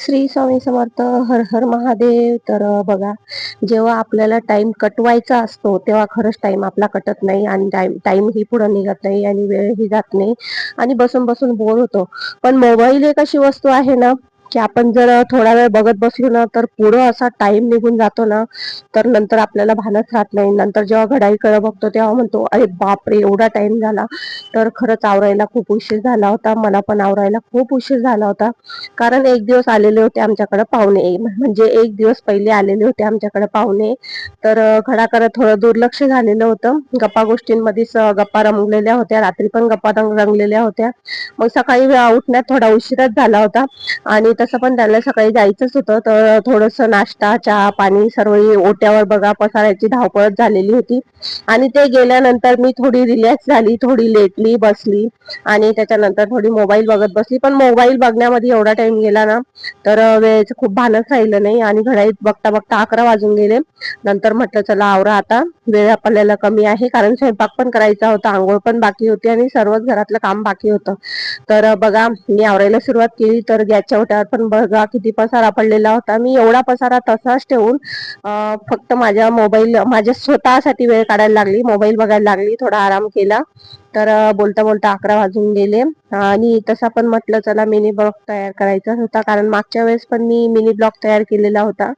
श्री स्वामी समर्थ. हर हर महादेव. तर बघा, जेव्हा आपल्याला टाइम कटवायचा असतो तेव्हा खरंच टाइम आपला कटत नाही आणि टाइम ही पुढे निघत नाही आणि वेळ ही जात नाही आणि बसून बसून बोर होतो. पण मोबाईल एक अशी वस्तू आहे ना की आपण जर थोडा वेळ बघत बसलो ना तर पुढं असा टाइम निघून जातो ना, तर नंतर आपल्याला भानच राहत नाही. नंतर जेव्हा घड्याळीकडे बघतो तेव्हा म्हणतो, अरे बापरे, एवढा टाइम झाला. तर खरंच आवरायला खूप उशीर झाला होता. मला पण आवरायला खूप उशीर झाला होता. कारण एक दिवस आलेले होते आमच्याकडे पाहुणे, म्हणजे एक दिवस पहिले आलेले होते आमच्याकडे पाहुणे. तर घराकडे थोडं दुर्लक्ष झालेलं होतं. गप्पा गोष्टींमध्येच गप्पा रंगलेल्या होत्या. रात्री पण गप्पा रंगलेल्या होत्या. मग सकाळी उठण्यात थोडा उशीरच झाला होता आणि तसं पण त्याला सकाळी जायचंच होतं. तर थोडंसं नाश्ता, चहा, पाणी सर्व ओट्यावर बघा पसारायची धावपळच झालेली होती. आणि ते गेल्यानंतर मी थोडी रिलॅक्स झाली, थोडी लेटली, बसली आणि त्याच्यानंतर थोडी मोबाईल बघत बसली. पण मोबाईल बघण्यामध्ये एवढा टाइम गेला ना, तर वेळेचं खूप भानच राहिलं नाही आणि घड्याळीत बघता बघता 11 वाजून गेले. नंतर म्हटलं चला आवरा आता, वेळ आपल्याला कमी आहे, कारण स्वयंपाक पण करायचा होता, आंघोळ पण बाकी होती आणि सर्वच घरातलं काम बाकी होतं. तर बघा, मी आवरायला सुरुवात केली तर गॅसच्या ओट्यावर पण बघा किती पसारा पडलेला होता. मी एवढा पसारा तसाच ठेवून फक्त माझ्या स्वतःसाठी वेळ काढायला लागली, मोबाईल बघायला लागली, थोडा आराम केला. तर बोलता बोलता 11 वाजून गेले आणि तसा पण म्हटलं चला मिनी ब्लॉग तयार करायचा होता, कारण मागच्या वेळेस पण मी मिनी ब्लॉग तयार केलेला होता,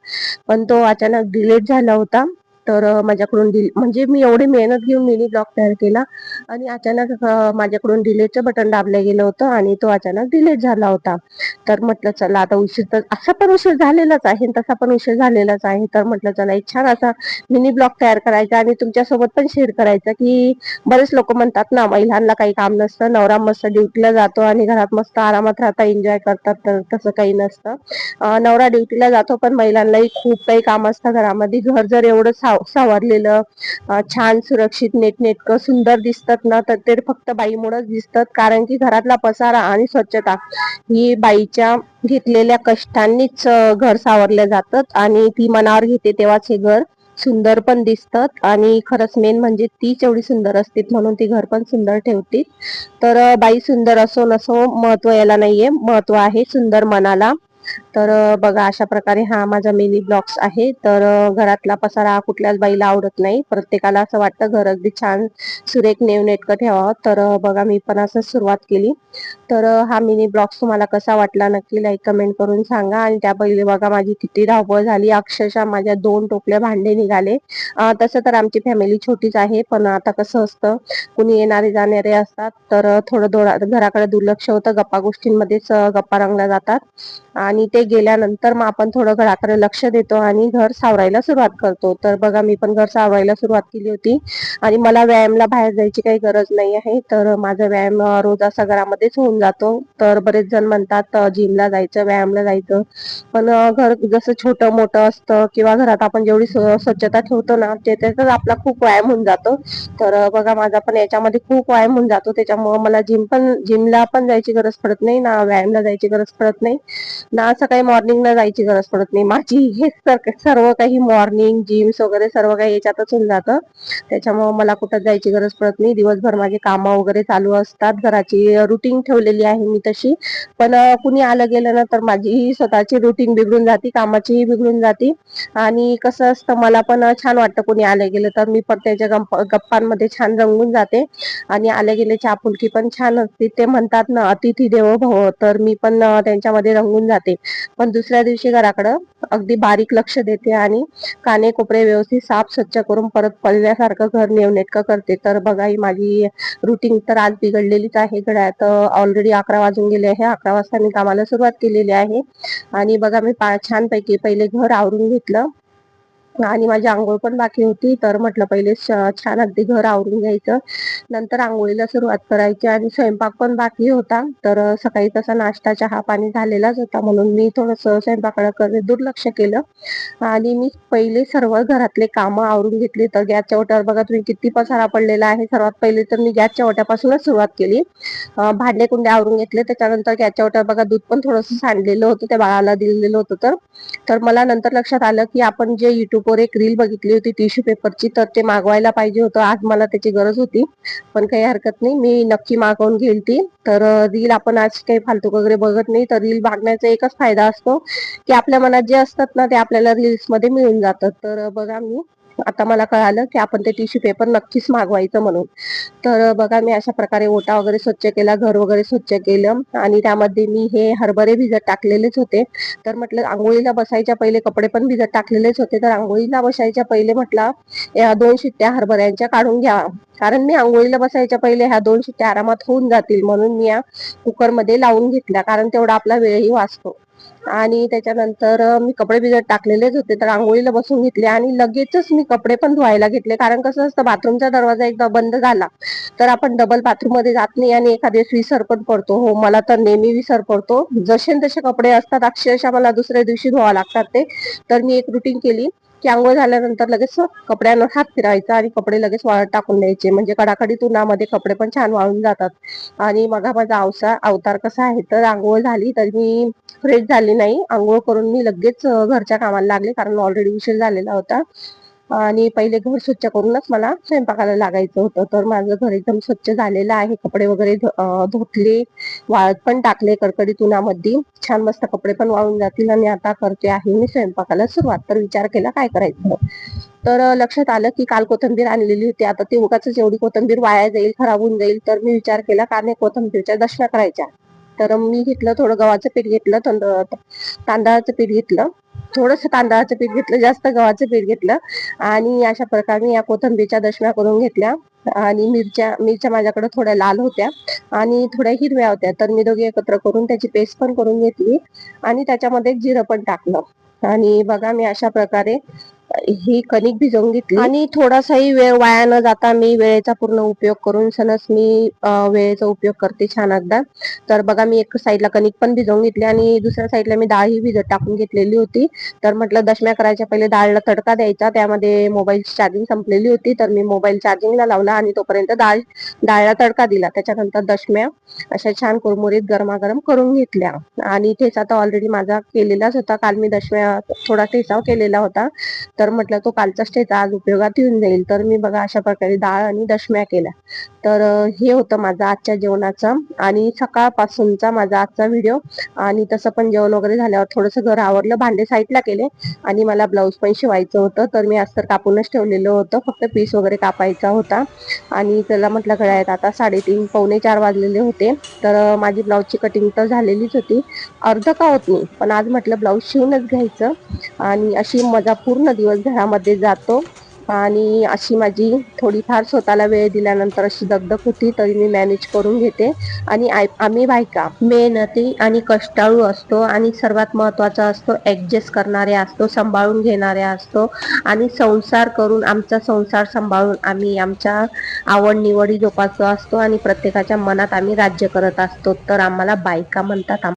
पण तो अचानक डिलीट झाला होता. तर माझ्याकडून म्हणजे मी एवढी मेहनत घेऊन मिनी ब्लॉग तयार केला आणि अचानक माझ्याकडून डिलीटचं बटन दाबलं गेलं होतं आणि तो अचानक डिलीट झाला होता. तर म्हटलं चला आता उशीर, तर असा पण उशीर झालेलाच आहे तसा पण उशीर झालेलाच आहे. तर म्हटलं चला एक छान असा मिनी ब्लॉग तयार करायचा आणि तुमच्यासोबत पण शेअर करायचा, की बरेच लोक म्हणतात ना महिलांना काही काम नसतं, नवरा मस्त ड्युटीला जातो आणि घरात मस्त आरामात राहता, एन्जॉय करतात. तर तसं काही नसतं. नवरा ड्युटीला जातो पण महिलांनाही खूप काही काम असतं घरामध्ये. घर जर एवढं सावरलेलं, छान, सुरक्षित, नीटनेटकं, सुंदर दिसतात ना, तर ते फक्त बाईमुळेच दिसतात. कारण की घरातला पसारा आणि स्वच्छता ही बाईच्या घेतलेल्या कष्टांनीच घर सावरले जातात आणि ती मनावर घेते तेव्हाच हे घर सुंदर पण दिसतात. आणि खरंच मेन म्हणजे तीच एवढी सुंदर असते म्हणून ती घर पण सुंदर ठेवते. तर बाई सुंदर असो नसो, महत्व याला नाहीये, महत्व आहे सुंदर मनाला. तर बघा, अशा प्रकारे हा माझा मिनी ब्लॉग्स आहे. तर घरातला पसारा कुठल्याच बाईला आवडत नाही, प्रत्येकाला असं वाटतं घर अगदी छान सुरेख नेटकं ठेवावं. तर बघा, मी पण असं सुरुवात केली. तर हा मिनी ब्लॉग्स तुम्हाला कसा वाटला नक्की लाईक कमेंट करून सांगा. आणि त्या पहिले बघा माझी किती धावपळ झाली, अक्षरशः माझ्या 2 टोपल्या भांडे निघाले. तसं तर आमची फॅमिली छोटीच आहे, पण आता कसं असतं, कुणी येणारे जाणारे असतात तर थोडं घराकडे दुर्लक्ष होतं, गप्पा गोष्टींमध्येच गप्पा रंगल्या जातात आणि ते गेल्यानंतर मग आपण थोडं घराकडे लक्ष देतो आणि घर सावरायला सुरुवात करतो. तर बघा, मी पण घर सावरायला सुरुवात केली होती आणि मला व्यायामला बाहेर जायची काही गरज नाही आहे. तर माझा व्यायाम रोज असा घरामध्येच होऊन जातो. तर बरेच जण म्हणतात जिमला जायचं, व्यायामला जायचं, पण घर जसं छोटं मोठं असतं किंवा घरात आपण जेवढी स्वच्छता ठेवतो ना, त्याच्यातच आपला खूप व्यायाम होऊन जातो. तर बघा, माझा पण याच्यामध्ये खूप व्यायाम होऊन जातो. त्याच्यामुळे मला जिमला पण जायची गरज पडत नाही ना, व्यायामला जायची गरज पडत नाही ना, सकाळी मॉर्निंगला जायची गरज पडत नाही. माझी हे सर्व काही मॉर्निंग जिम्स वगैरे सर्व काही याच्यातच होऊन जातं. त्याच्यामुळे मला कुठं जायची गरज पडत नाही. दिवसभर माझे कामं वगैरे चालू असतात, घराची रुटीन ठेवलेली आहे मी तशी. पण कुणी आलं गेलं ना तर माझी स्वतःची रुटीन बिघडून जाते, कामाचीही बिघडून जाते. आणि कसं असतं, मला पण छान वाटतं कोणी आलं गेलं तर मी पण त्याच्या गप्पांमध्ये छान रंगून जाते आणि आले गेल्याची आपुलकी पण छान असते. ते म्हणतात ना, अतिथी देवो भव, तर मी पण त्यांच्यामध्ये रंगून जाते. पण दुसऱ्या दिवशी घराकडं अगदी बारीक लक्ष देते आणि काने कोपरे व्यवस्थित साफ स्वच्छ करून परत पहिल्यासारखं घर नेटकं करते. तर बघा, ही माझी रुटीन तर आज बिघडलेलीच आहे. घड्याळात ऑलरेडी 11 वाजून गेले आहे. 11 वाजता मी कामाला सुरुवात केलेली आहे आणि बघा, मी छानपैकी पहिले घर आवरून घेतलं आणि माझी अंघोळ पण बाकी होती. तर म्हटलं पहिले छान अगदी घर आवरून घ्यायचं, नंतर आंघोळीला सुरुवात करायची. आणि स्वयंपाक पण बाकी होता. तर सकाळी तसा नाश्ता चहा पाणी झालेलाच होता म्हणून मी थोडंसं स्वयंपाकाकडे दुर्लक्ष केलं आणि मी पहिले सर्व घरातले कामं आवरून घेतली. तर गॅसच्या ओट्यावर बघा तुम्ही किती पसारा पडलेला आहे. सर्वात पहिले तर मी गॅसच्या ओट्यापासूनच सुरुवात केली. भांडे कुंडे आवरून घेतले. त्याच्यानंतर गॅसच्या ओट्यावर बघा दूध पण थोडंसं सांडलेलं होतं, त्या बाळाला दिलेलं होतं. तर मला नंतर लक्षात आलं की आपण जे युट्यूबवर एक रील बघितली होती टिश्यू पेपरची, तर ते मागवायला पाहिजे होतं. आज मला त्याची गरज होती, पण काही हरकत नाही, मी नक्की मागवून घेईल ती. तर रील आपण आज काही फालतू वगैरे बघत नाही, तर रील बघण्याचा एकच फायदा असतो की आपल्या मनात जे असतात ना ते आपल्याला रील्स मध्ये मिळून जातात. तर बघा, मी आता मला कळालं की आपण ते टिश्यू पेपर नक्कीच मागवायचं म्हणून. तर बघा, मी अशा प्रकारे ओटा वगैरे स्वच्छ केला, घर वगैरे स्वच्छ केलं आणि त्यामध्ये मी हे हरभरे भिजत टाकलेलेच होते. तर म्हटलं आंघोळीला बसायच्या पहिले कपडे पण भिजत टाकलेलेच होते, तर आंघोळीला बसायच्या पहिले म्हटलं या 2 शिट्ट्या हरभऱ्यांच्या काढून घ्या, कारण मी आंघोळीला बसायच्या पहिले ह्या 2 शिट्ट्या आरामात होऊन जातील म्हणून मी या कुकरमध्ये लावून घेतल्या, कारण तेवढा आपला वेळही वाचतो. आणि त्याच्यानंतर मी कपडे भिजत टाकलेलेच होते, तर आंघोळीला बसून घेतले आणि लगेचच मी कपडे पण धुवायला घेतले. कारण कसं असतं, बाथरूमचा दरवाजा एकदा बंद झाला तर आपण डबल बाथरूम मध्ये जात नाही आणि एखाद्या विसर पण पडतो. हो, मला तर नेहमी विसर पडतो. जसे तसे कपडे असतात, अक्षरशः मला दुसऱ्या दिवशी धुवा लागतात ते. तर मी एक रुटीन केली की आंघोळ झाल्यानंतर लगेच कपड्यांवर हात फिरायचा आणि कपडे लगेच वाळत टाकून द्यायचे, म्हणजे कडाकडीत उन्हामध्ये कपडे पण छान वाळून जातात. आणि मग माझा अवतार कसा आहे, तर आंघोळ झाली तर मी फ्रेश झाली नाही, आंघोळ करून मी लगेच घरच्या कामाला लागले, कारण ऑलरेडी उशीर झालेला होता. आणि पहिले घर स्वच्छ करूनच मला स्वयंपाकाला लागायचं होतं. तर माझं घर एकदम स्वच्छ झालेलं आहे, कपडे वगैरे धुतले, वाळत पण टाकले कडकडीत उन्हामध्ये, छान मस्त कपडे पण वाळून जातील. आणि आता करते आहे मी स्वयंपाकाला सुरुवात. तर विचार केला काय करायचं, तर लक्षात आलं की काल कोथिंबीर आणलेली होती, आता ती उगाच एवढी कोथिंबीर वाया जाईल, खराब होऊन जाईल. तर मी विचार केला का नाही, कोथिंबीरच्या दशम्या करायच्या. तर मी घेतलं, थोडं गव्हाचं पीठ घेतलं, तांदळाचं पीठ घेतलं, थोडंसं तांदळाचं पीठ घेतलं, जास्त गव्हाचं पीठ घेतलं. आणि अशा प्रकारे या कोथिंबीरच्या दशम्या करून घेतल्या. आणि मिरच्या माझ्याकडे थोड्या लाल होत्या आणि थोड्या हिरव्या होत्या, तर मी दोघे एकत्र करून त्याची पेस्ट पण करून घेतली आणि त्याच्यामध्ये जिरं पण टाकलं. आणि बघा, मी अशा प्रकारे ही कणिक भिजवून घेतली आणि थोडासाही वेळ वाया न जाता मी वेळेचा पूर्ण उपयोग करून सणस मी वेळेचा उपयोग करते छान अगदा. तर बघा, मी एक साईडला कणिक पण भिजवून घेतली आणि दुसऱ्या साईडला मी डाळ ही भिजत टाकून घेतलेली होती. तर म्हटलं दशम्या करायच्या पहिले डाळला तडका द्यायचा, त्यामध्ये मोबाईलची चार्जिंग संपलेली होती, तर मी मोबाईल चार्जिंगला लावला आणि तोपर्यंत डाळला तडका दिला. त्याच्यानंतर दशम्या अशा छान कुरमुरीत गरमागरम करून घेतल्या. आणि ठेचा तर ऑलरेडी माझा केलेलाच होता, काल मी दशम्या थोडा ठेचा केलेला होता, तर म्हटलं तो कालचाच ठेचा आज उपयोगात येऊन जाईल. तर मी बघा अशा प्रकारे डाळ आणि दशम्या केल्या. तर हे होतं माझा आजच्या जेवणाचा आणि सकाळपासूनचा माझा आजचा व्हिडिओ. आणि तसं पण जेवण वगैरे झाल्यावर थोडंसं घर आवरलं, भांडे साईडला केले आणि मला ब्लाऊज पण शिवायचं होतं. तर मी अस्तर कापूनच ठेवलेलं होतं, फक्त पीस वगैरे कापायचा होता. आणि त्याला म्हटलं घड्याळात आता 3:30 पावणे 4 वाजलेले होते. तर माझी ब्लाऊजची कटिंग तर झालेलीच होती, अर्ध का होत नाही, पण आज म्हटलं ब्लाऊज शिवूनच घ्यायचं. आणि अशी माझा पूर्ण दिवस घरामध्ये जातो. आणि अशी माझी थोडीफार स्वतःला वेळ दिल्यानंतर अशी दगदग होती, तरी मी मॅनेज करून घेते. आणि आम्ही बायका मेहनती आणि कष्टाळू असतो आणि सर्वात महत्वाचा असतो ऍडजस्ट करणारे असतो, सांभाळून घेणारे असतो आणि संसार करून आमचा संसार सांभाळून आम्ही आमच्या आवड निवडी जोपासतो असतो आणि प्रत्येकाच्या मनात आम्ही राज्य करत असतो. तर आम्हाला बायका म्हणतात.